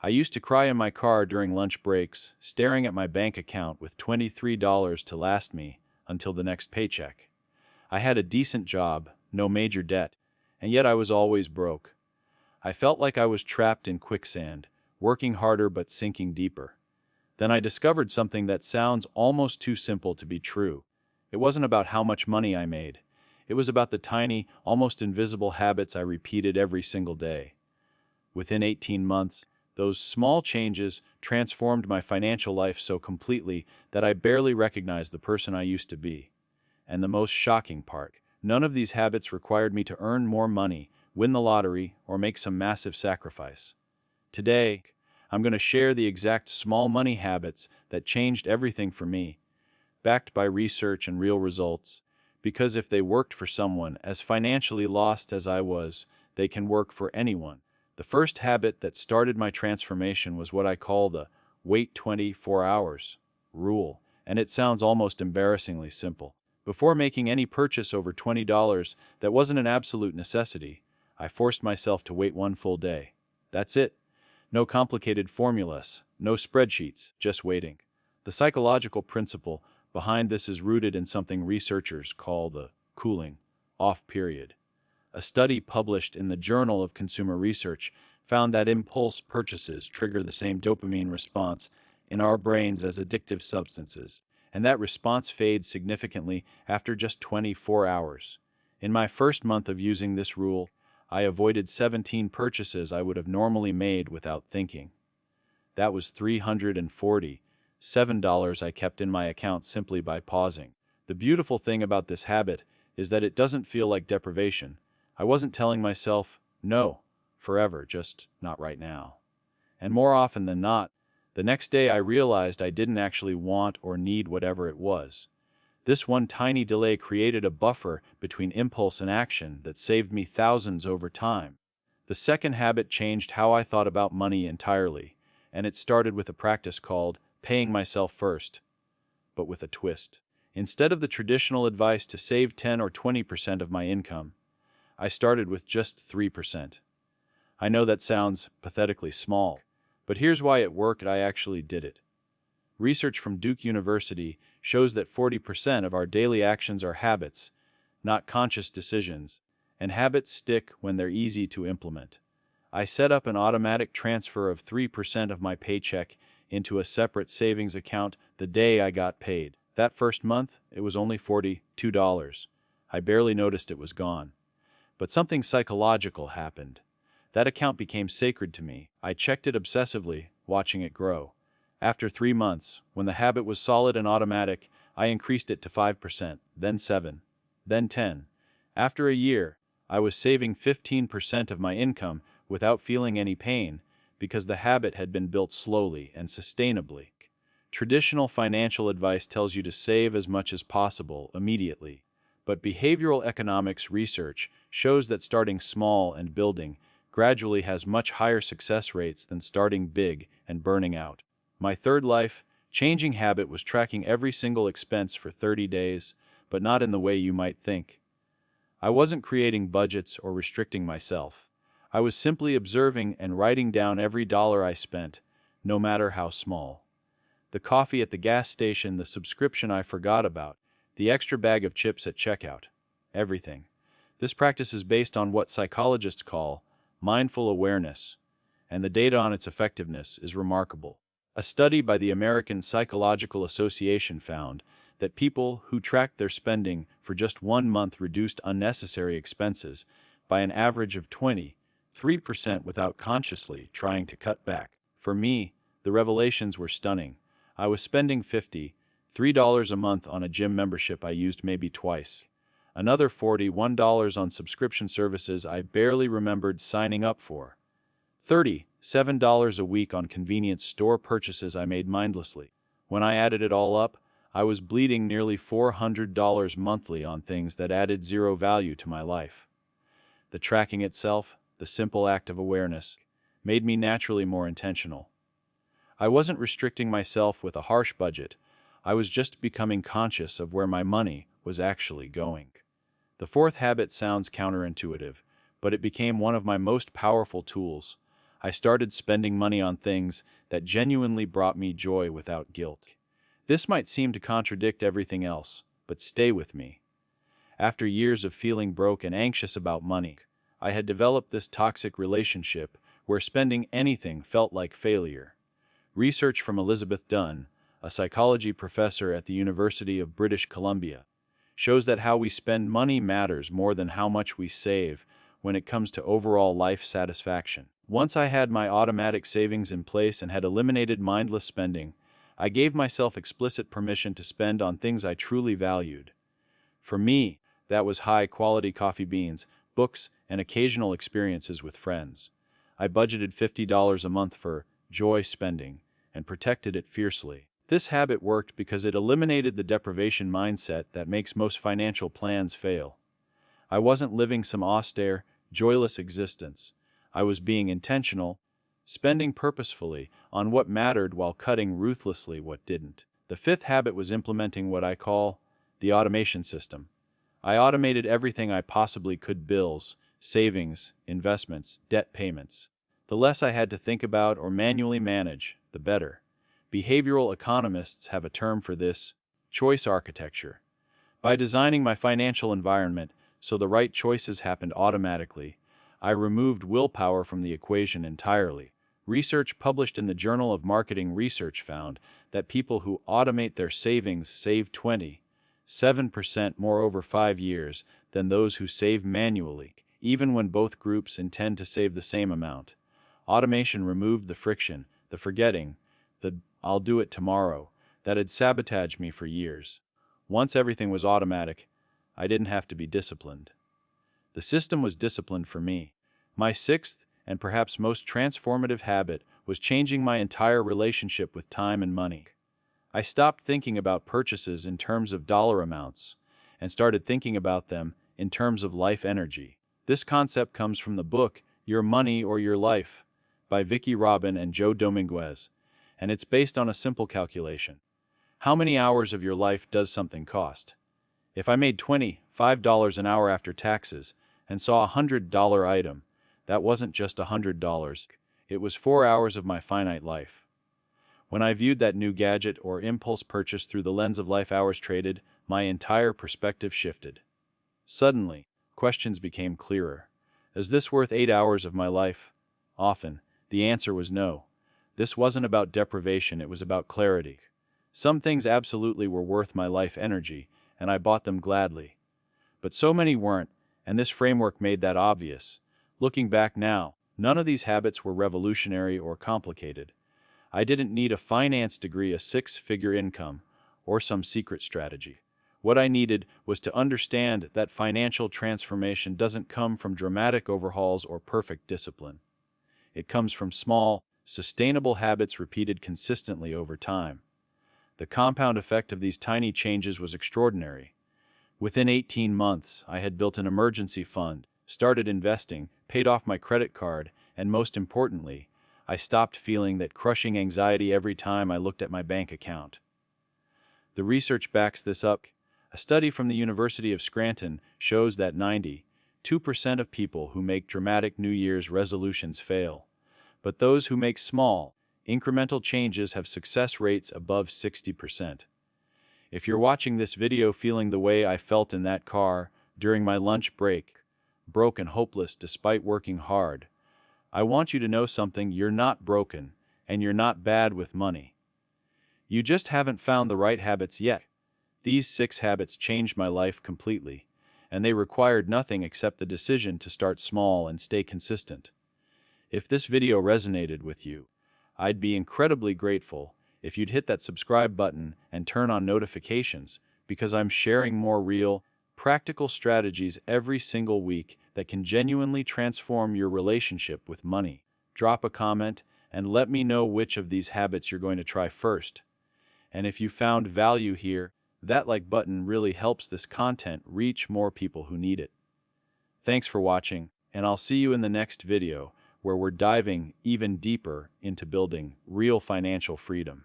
I used to cry in my car during lunch breaks, staring at my bank account with $23 to last me until the next paycheck. I had a decent job, no major debt, and yet I was always broke. I felt like I was trapped in quicksand, working harder but sinking deeper. Then I discovered something that sounds almost too simple to be true. It wasn't about how much money I made. It was about the tiny, almost invisible habits I repeated every single day. Within 18 months, those small changes transformed my financial life so completely that I barely recognized the person I used to be. And the most shocking part, none of these habits required me to earn more money, win the lottery, or make some massive sacrifice. Today, I'm going to share the exact small money habits that changed everything for me, backed by research and real results, because if they worked for someone as financially lost as I was, they can work for anyone. The first habit that started my transformation was what I call the wait 24 hours rule, and it sounds almost embarrassingly simple. Before making any purchase over $20 that wasn't an absolute necessity, I forced myself to wait one full day. That's it. No complicated formulas, no spreadsheets, just waiting. The psychological principle behind this is rooted in something researchers call the cooling off period. A study published in the Journal of Consumer Research found that impulse purchases trigger the same dopamine response in our brains as addictive substances, and that response fades significantly after just 24 hours. In my first month of using this rule, I avoided 17 purchases I would have normally made without thinking. That was $347 I kept in my account simply by pausing. The beautiful thing about this habit is that it doesn't feel like deprivation. I wasn't telling myself, no, forever, just not right now. And more often than not, the next day I realized I didn't actually want or need whatever it was. This one tiny delay created a buffer between impulse and action that saved me thousands over time. The second habit changed how I thought about money entirely, and it started with a practice called paying myself first, but with a twist. Instead of the traditional advice to save 10 or 20% of my income, I started with just 3%. I know that sounds pathetically small, but here's why it worked. I actually did it. Research from Duke University shows that 40% of our daily actions are habits, not conscious decisions, and habits stick when they're easy to implement. I set up an automatic transfer of 3% of my paycheck into a separate savings account the day I got paid. That first month, it was only $42. I barely noticed it was gone. But something psychological happened. That account became sacred to me. I checked it obsessively, watching it grow. After 3 months, when the habit was solid and automatic, I increased it to 5%, then 7%, then 10%. After a year, I was saving 15% of my income without feeling any pain, because the habit had been built slowly and sustainably. Traditional financial advice tells you to save as much as possible immediately, but behavioral economics research shows that starting small and building gradually has much higher success rates than starting big and burning out. My third life-changing habit was tracking every single expense for 30 days, but not in the way you might think. I wasn't creating budgets or restricting myself. I was simply observing and writing down every dollar I spent, no matter how small. The coffee at the gas station, the subscription I forgot about, the extra bag of chips at checkout. Everything. This practice is based on what psychologists call mindful awareness, and the data on its effectiveness is remarkable. A study by the American Psychological Association found that people who tracked their spending for just 1 month reduced unnecessary expenses by an average of 23% without consciously trying to cut back. For me, the revelations were stunning. I was spending $53 a month on a gym membership I used maybe twice. Another $41 on subscription services I barely remembered signing up for. $37 a week on convenience store purchases I made mindlessly. When I added it all up, I was bleeding nearly $400 monthly on things that added zero value to my life. The tracking itself, the simple act of awareness, made me naturally more intentional. I wasn't restricting myself with a harsh budget. I was just becoming conscious of where my money was actually going. The fourth habit sounds counterintuitive, but it became one of my most powerful tools. I started spending money on things that genuinely brought me joy without guilt. This might seem to contradict everything else, but stay with me. After years of feeling broke and anxious about money, I had developed this toxic relationship where spending anything felt like failure. Research from Elizabeth Dunn, a psychology professor at the University of British Columbia, shows that how we spend money matters more than how much we save when it comes to overall life satisfaction. Once I had my automatic savings in place and had eliminated mindless spending, I gave myself explicit permission to spend on things I truly valued. For me, that was high-quality coffee beans, books, and occasional experiences with friends. I budgeted $50 a month for joy spending and protected it fiercely. This habit worked because it eliminated the deprivation mindset that makes most financial plans fail. I wasn't living some austere, joyless existence. I was being intentional, spending purposefully on what mattered while cutting ruthlessly what didn't. The fifth habit was implementing what I call the automation system. I automated everything I possibly could: bills, savings, investments, debt payments. The less I had to think about or manually manage, the better. Behavioral economists have a term for this: choice architecture. By designing my financial environment so the right choices happened automatically, I removed willpower from the equation entirely. Research published in the Journal of Marketing Research found that people who automate their savings save 27% more over 5 years than those who save manually, even when both groups intend to save the same amount. Automation removed the friction, the forgetting, the "I'll do it tomorrow" that had sabotaged me for years. Once everything was automatic, I didn't have to be disciplined. The system was disciplined for me. My sixth, and perhaps most transformative habit, was changing my entire relationship with time and money. I stopped thinking about purchases in terms of dollar amounts and started thinking about them in terms of life energy. This concept comes from the book Your Money or Your Life by Vicki Robin and Joe Dominguez, and it's based on a simple calculation. How many hours of your life does something cost? If I made $25 an hour after taxes and saw a $100 item, that wasn't just $100, it was 4 hours of my finite life. When I viewed that new gadget or impulse purchase through the lens of life hours traded, my entire perspective shifted. Suddenly, questions became clearer. Is this worth 8 hours of my life? Often, the answer was no. This wasn't about deprivation, it was about clarity. Some things absolutely were worth my life energy, and I bought them gladly. But so many weren't, and this framework made that obvious. Looking back now, none of these habits were revolutionary or complicated. I didn't need a finance degree, a six-figure income, or some secret strategy. What I needed was to understand that financial transformation doesn't come from dramatic overhauls or perfect discipline. It comes from small, sustainable habits repeated consistently over time. The compound effect of these tiny changes was extraordinary. Within 18 months, I had built an emergency fund, started investing, paid off my credit card, and most importantly, I stopped feeling that crushing anxiety every time I looked at my bank account. The research backs this up. A study from the University of Scranton shows that 92% of people who make dramatic New Year's resolutions fail, but those who make small, incremental changes have success rates above 60%. If you're watching this video feeling the way I felt in that car during my lunch break, broke and hopeless despite working hard, I want you to know something: you're not broken, and you're not bad with money. You just haven't found the right habits yet. These 6 habits changed my life completely, and they required nothing except the decision to start small and stay consistent. If this video resonated with you, I'd be incredibly grateful if you'd hit that subscribe button and turn on notifications, because I'm sharing more real, practical strategies every single week that can genuinely transform your relationship with money. Drop a comment and let me know which of these habits you're going to try first. And if you found value here, that like button really helps this content reach more people who need it. Thanks for watching, and I'll see you in the next video, where we're diving even deeper into building real financial freedom.